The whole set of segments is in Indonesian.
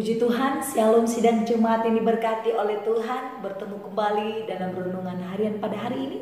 Puji Tuhan, Shalom sidang jemaat yang diberkati oleh Tuhan. Bertemu kembali dalam renungan harian pada hari ini.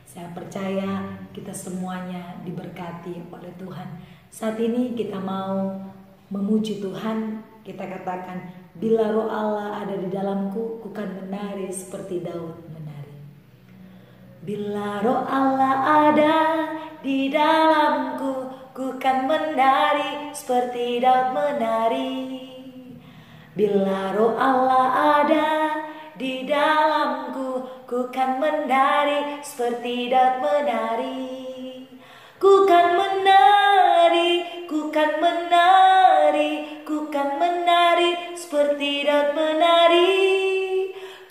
Saya percaya kita semuanya diberkati oleh Tuhan. Saat ini kita mau memuji Tuhan. Kita katakan, bila roh Allah ada di dalamku, ku kan menari seperti Daud menari. Bila roh Allah ada di dalamku, ku kan menari seperti Daud menari. Bila roh Allah ada di dalamku, ku kan menari seperti Daud menari. Ku kan menari, ku kan menari, ku kan menari seperti Daud menari.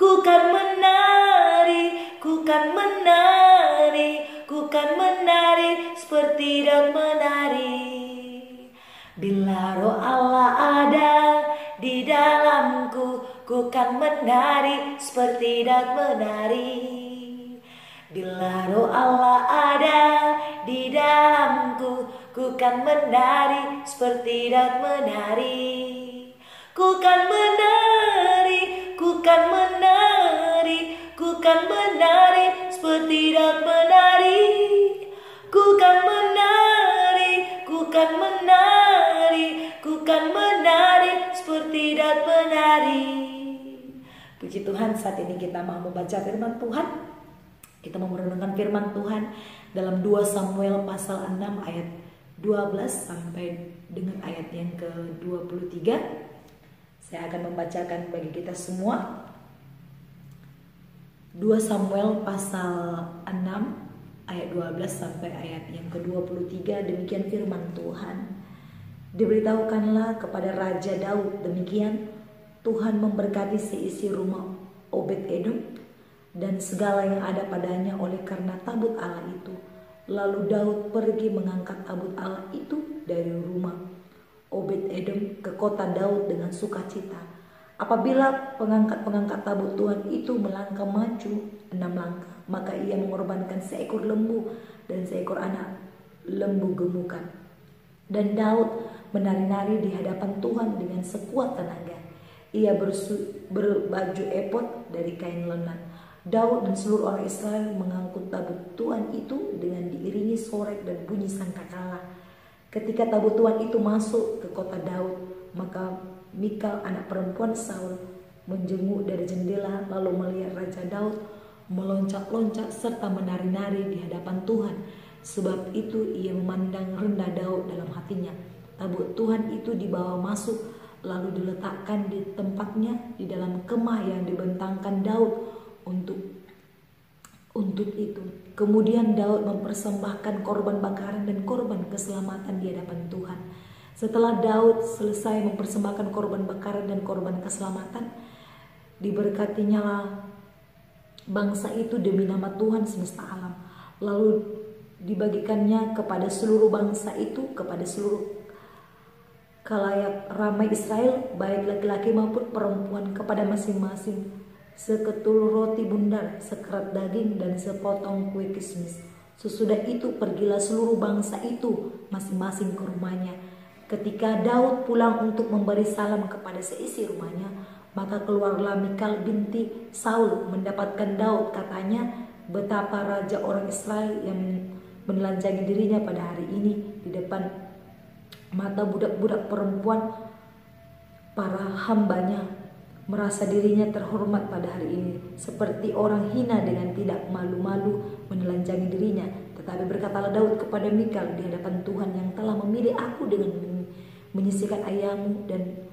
Ku kan menari, ku kan menari, ku kan menari seperti Daud menari. Bila roh Allah ada di dalamku, ku kan menari seperti Daud menari. Bila roh Allah ada di dalamku, ku kan menari seperti Daud menari. Ku kan menari, ku kan menari, ku kan menari seperti Daud menari. Ku kan menari, ku kan menari, ku kan menari seperti Daud menari. Puji Tuhan, saat ini kita mau membaca firman Tuhan. Kita mau merenungkan firman Tuhan dalam 2 Samuel pasal 6 ayat 12 sampai dengan ayat yang ke-23. Saya akan membacakan bagi kita semua. 2 Samuel pasal 6 ayat 12 sampai ayat yang ke-23. Demikian firman Tuhan. Diberitahukanlah kepada Raja Daud demikian, Tuhan memberkati seisi rumah Obed-Edom dan segala yang ada padanya oleh karena tabut Allah itu. Lalu Daud pergi mengangkat tabut Allah itu dari rumah Obed-Edom ke kota Daud dengan sukacita. Apabila pengangkat tabut Tuhan itu melangkah maju 6 langkah, maka ia mengorbankan seekor lembu dan seekor anak lembu gemukan. Dan Daud menari-nari di hadapan Tuhan dengan sekuat tenaga. Ia berbaju epod dari kain lenan. Daud dan seluruh orang Israel mengangkut tabut Tuhan itu dengan diiringi sorek dan bunyi sangkakala. Ketika tabut Tuhan itu masuk ke kota Daud, maka Mikal anak perempuan Saul menjenguk dari jendela lalu melihat Raja Daud meloncat-loncat serta menari-nari di hadapan Tuhan. Sebab itu ia memandang rendah Daud dalam hatinya. Tabut Tuhan itu dibawa masuk lalu diletakkan di tempatnya di dalam kemah yang dibentangkan Daud untuk itu. Kemudian Daud mempersembahkan korban bakaran dan korban keselamatan di hadapan Tuhan. Setelah Daud selesai mempersembahkan korban bakaran dan korban keselamatan, diberkatinya bangsa itu demi nama Tuhan semesta alam. Lalu dibagikannya kepada seluruh bangsa itu, kepada seluruh khalayak ramai Israel, baik laki-laki maupun perempuan, kepada masing-masing seketul roti bundar, sekerat daging, dan sepotong kue kismis. Sesudah itu pergilah seluruh bangsa itu masing-masing ke rumahnya. Ketika Daud pulang untuk memberi salam kepada seisi rumahnya, maka keluarlah Mikal binti Saul mendapatkan Daud. Katanya, betapa raja orang Israel yang menelanjangi dirinya pada hari ini di depan mata budak-budak perempuan para hambanya, merasa dirinya terhormat pada hari ini, seperti orang hina dengan tidak malu-malu menelanjangi dirinya. Tetapi berkatalah Daud kepada Mikal di hadapan Tuhan yang telah memilih aku dengan menyisihkan ayahmu dan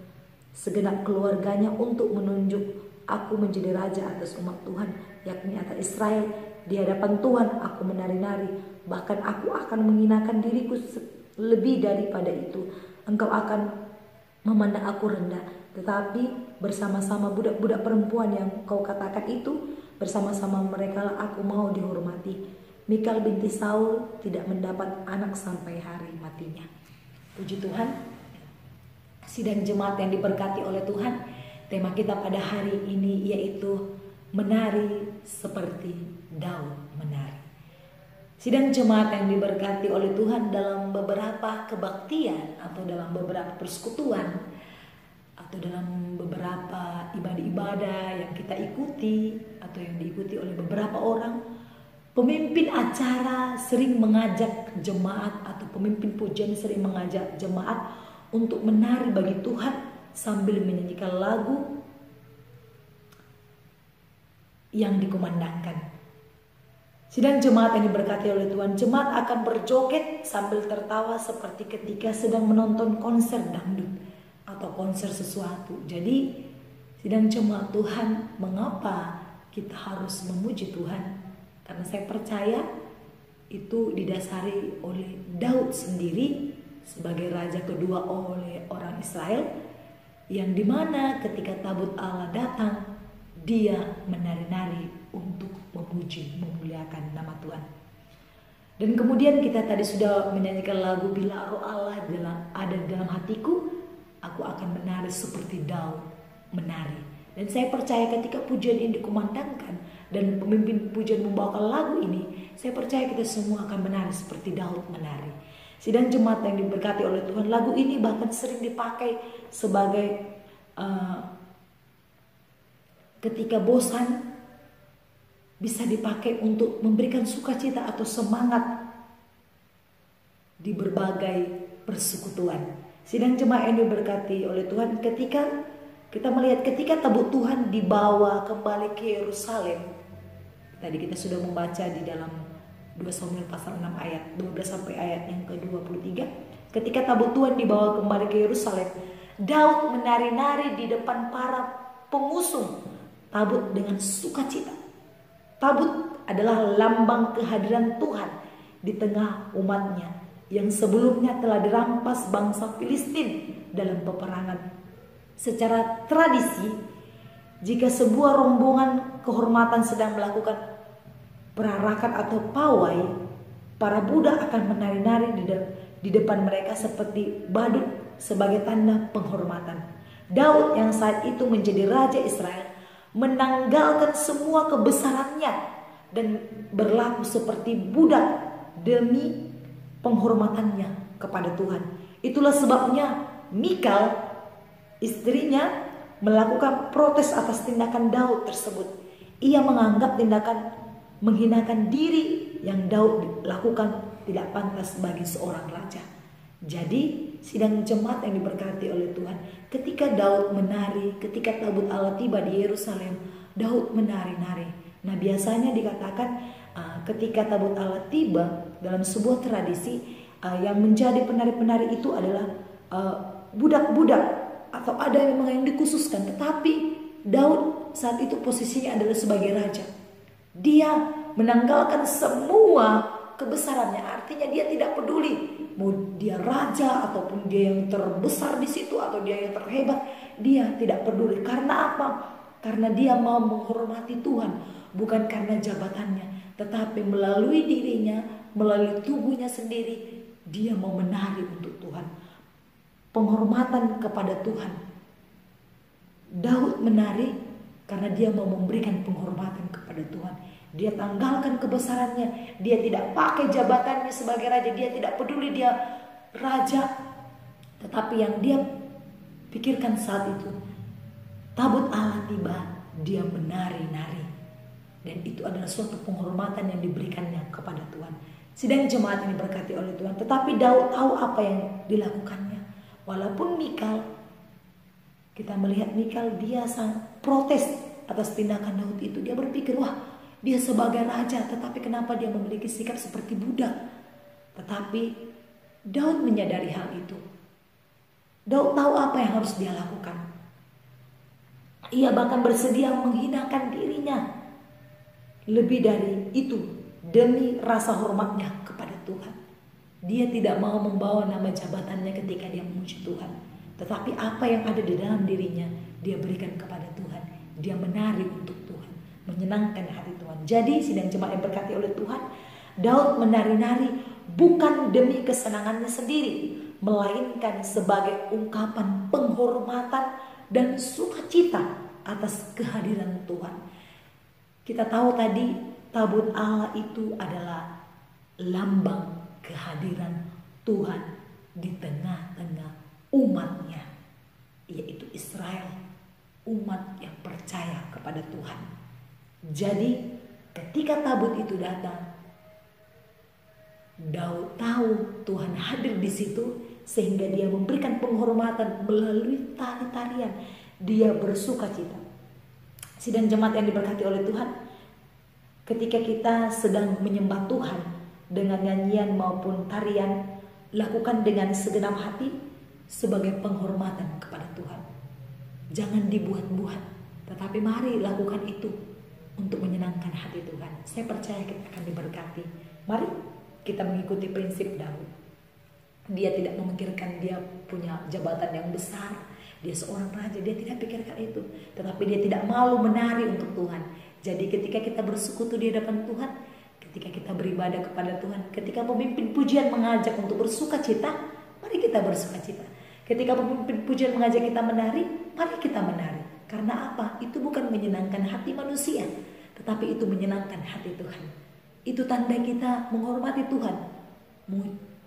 segenap keluarganya untuk menunjuk aku menjadi raja atas umat Tuhan, yakni atas Israel. Di hadapan Tuhan aku menari-nari, bahkan aku akan menghinakan diriku lebih daripada itu. Engkau akan memandang aku rendah, tetapi bersama-sama budak-budak perempuan yang kau katakan itu, bersama-sama mereka lah aku mau dihormati. Mikal binti Saul tidak mendapat anak sampai hari matinya. Puji Tuhan. Sidang jemaat yang diberkati oleh Tuhan, tema kita pada hari ini yaitu menari seperti Daud menari. Sidang jemaat yang diberkati oleh Tuhan, dalam beberapa kebaktian atau dalam beberapa persekutuan atau dalam beberapa ibadah-ibadah yang kita ikuti atau yang diikuti oleh beberapa orang, pemimpin acara sering mengajak jemaat atau pemimpin pujian sering mengajak jemaat untuk menari bagi Tuhan sambil menyanyikan lagu yang dikumandangkan. Sedang jemaat yang diberkati oleh Tuhan, jemaat akan berjoget sambil tertawa seperti ketika sedang menonton konser dangdut atau konser sesuatu. Jadi, sedang jemaat Tuhan, mengapa kita harus memuji Tuhan? Karena saya percaya itu didasari oleh Daud sendiri sebagai raja kedua oleh orang Israel, yang dimana ketika tabut Allah datang, dia menari-nari untuk memuji, memuliakan nama Tuhan. Dan kemudian kita tadi sudah menyanyikan lagu Bila Roh Allah ada dalam hatiku, aku akan menari seperti Daud menari. Dan saya percaya ketika pujian ini dikumandangkan dan pemimpin pujian membawakan lagu ini, saya percaya kita semua akan menari seperti Daud menari. Sidang jemaat yang diberkati oleh Tuhan, lagu ini bahkan sering dipakai sebagai ketika bosan, bisa dipakai untuk memberikan sukacita atau semangat di berbagai persekutuan. Sidang jemaat yang diberkati oleh Tuhan, ketika kita melihat ketika tabut Tuhan dibawa kembali ke Yerusalem, tadi kita sudah membaca di dalam 2 Samuel pasal 6 ayat 12 sampai ayat yang ke-23. Ketika tabut Tuhan dibawa kembali ke Yerusalem, Daud menari-nari di depan para pengusung tabut dengan sukacita. Tabut adalah lambang kehadiran Tuhan di tengah umatnya yang sebelumnya telah dirampas bangsa Filistin dalam peperangan. Secara tradisi, jika sebuah rombongan kehormatan sedang melakukan perarakan atau pawai, para budak akan menari-nari di depan mereka seperti badut sebagai tanda penghormatan. Daud yang saat itu menjadi raja Israel menanggalkan semua kebesarannya dan berlaku seperti budak demi penghormatannya kepada Tuhan. Itulah sebabnya Mikal, istrinya, melakukan protes atas tindakan Daud tersebut. Ia menganggap tindakan menghinakan diri yang Daud lakukan tidak pantas bagi seorang raja. Jadi, sidang jemaat yang diberkati oleh Tuhan, ketika Daud menari, ketika tabut Allah tiba di Yerusalem, Daud menari-nari. Nah, biasanya dikatakan ketika tabut Allah tiba, dalam sebuah tradisi yang menjadi penari-penari itu adalah budak-budak atau ada yang dikhususkan. Tetapi Daud saat itu posisinya adalah sebagai raja. Dia menanggalkan semua kebesarannya, artinya dia tidak peduli mau dia raja ataupun dia yang terbesar di situ atau dia yang terhebat, dia tidak peduli. Karena apa? Karena dia mau menghormati Tuhan, bukan karena jabatannya, tetapi melalui dirinya, melalui tubuhnya sendiri, dia mau menari untuk Tuhan. Penghormatan kepada Tuhan. Daud menari karena dia mau memberikan penghormatan kepada Tuhan. Dia tanggalkan kebesarannya. Dia tidak pakai jabatannya sebagai raja. Dia tidak peduli dia raja. Tetapi yang dia pikirkan saat itu, tabut Allah tiba, dia menari-nari. Dan itu adalah suatu penghormatan yang diberikannya kepada Tuhan. Sidang jemaat ini berkati oleh Tuhan. Tetapi Daud tahu apa yang dilakukannya. Walaupun Mikal, kita melihat Mikal, dia sangat protes atas tindakan Daud itu. Dia berpikir, wah, dia sebagai raja, tetapi kenapa dia memiliki sikap seperti budak? Tetapi Daud menyadari hal itu. Daud tahu apa yang harus dia lakukan. Ia bahkan bersedia menghinakan dirinya. Lebih dari itu, demi rasa hormatnya kepada Tuhan. Dia tidak mau membawa nama jabatannya ketika dia memuji Tuhan. Tetapi apa yang ada di dalam dirinya, dia berikan kepada Tuhan. Dia menari untuk Tuhan, menyenangkan hati Tuhan. Jadi sidang jemaat yang berkati oleh Tuhan, Daud menari-nari bukan demi kesenangannya sendiri, melainkan sebagai ungkapan penghormatan dan sukacita atas kehadiran Tuhan. Kita tahu tadi tabut Allah itu adalah lambang kehadiran Tuhan di tengah-tengah umatnya. yaitu Israel, umat yang percaya kepada Tuhan. Jadi ketika tabut itu datang, Daud tahu Tuhan hadir di situ, sehingga dia memberikan penghormatan melalui tari-tarian. Dia bersuka cita. Sidang jemaat yang diberkati oleh Tuhan, ketika kita sedang menyembah Tuhan dengan nyanyian maupun tarian, lakukan dengan segenap hati sebagai penghormatan kepada Tuhan. Jangan dibuat-buat, tetapi mari lakukan itu untuk menyenangkan hati Tuhan. Saya percaya kita akan diberkati. Mari kita mengikuti prinsip Daud. Dia tidak memikirkan dia punya jabatan yang besar, dia seorang raja, dia tidak pikirkan itu. Tetapi dia tidak malu menari untuk Tuhan. Jadi ketika kita bersekutu di hadapan Tuhan, ketika kita beribadah kepada Tuhan, ketika pemimpin pujian mengajak untuk bersuka cita, mari kita bersuka cita. Ketika pemimpin pujian mengajak kita menari, mari kita menari. Karena apa? Itu bukan menyenangkan hati manusia, tetapi itu menyenangkan hati Tuhan. Itu tanda kita menghormati Tuhan,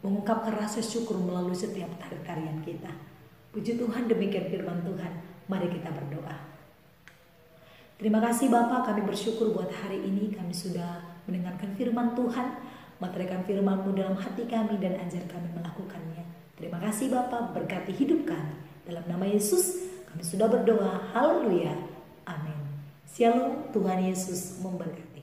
mengungkapkan rasa syukur melalui setiap tarian kita. Puji Tuhan, demikian firman Tuhan. Mari kita berdoa. Terima kasih Bapa, kami bersyukur buat hari ini kami sudah mendengarkan firman Tuhan. Meteraikan firman-Mu dalam hati kami dan ajar kami melakukannya. Terima kasih Bapa, berkati hidup kami. Dalam nama Yesus kami sudah berdoa. Haleluya. Amin. Shalom, Tuhan Yesus memberkati.